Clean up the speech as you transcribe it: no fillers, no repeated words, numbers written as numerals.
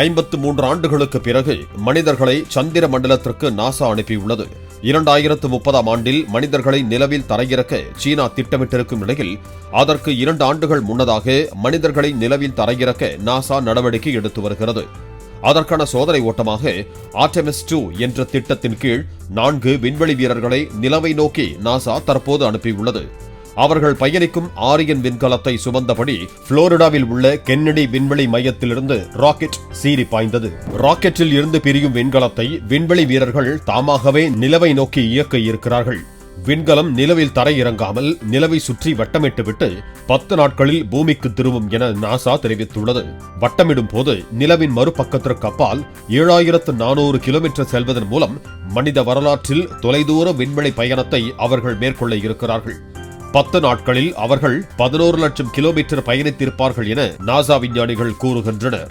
53 ஆண்டுகளுக்கு பிறகு மனிதர்களை சந்திர மண்டலத்திற்கு நாசா அனுப்பியுள்ளது. 2030ஆம் ஆண்டில் மனிதர்களை நிலவில் தரையிறக்க சீனா திட்டமிட்டிருக்கும் நிலையில் அதற்கு 2 ஆண்டுகள் முன்னதாக மனிதர்களை நிலவில் தரையிறக்க நாசா நடவடிக்கை எடுத்து வருகிறது. அதற்கான சோதனை ஓட்டமாக ஆர்டெமிஸ் 2 என்ற திட்டத்தின் கீழ் 4 விண்வெளி வீரர்களை நிலவை நோக்கி நாசா தற்போது அனுப்பியுள்ளது. அவர்கள் பயணிக்கும் ஆரியன் விண்கலத்தை சுமந்தபடி புளோரிடாவில் உள்ள கென்னடி விண்வெளி மையத்திலிருந்து ராக்கெட் சீறி பாய்ந்தது. ராக்கெட்டில் இருந்து பிரியும் விண்கலத்தை விண்வெளி வீரர்கள் தாமாகவே நிலவை நோக்கி இயக்க இருக்கிறார்கள். விண்கலம் நிலவில் தரையிறங்காமல் நிலவை சுற்றி வட்டமிட்டுவிட்டு 10 நாட்களில் பூமிக்கு திரும்பும் என நாசா தெரிவித்துள்ளது. வட்டமிடும் போது நிலவின் மறுபக்கத்திற்கு அப்பால் 7400 கிலோமீட்டர் செல்வதன் மூலம் மனித வரலாற்றில் தொலைதூர விண்வெளி பயணத்தை அவர்கள் மேற்கொள்ள இருக்கிறார்கள். 10 நாட்களில் அவர்கள் 11 லட்சம் கிலோமீட்டர் பயணித்திருப்பார்கள் என நாசா விஞ்ஞானிகள் கூறுகின்றனர்.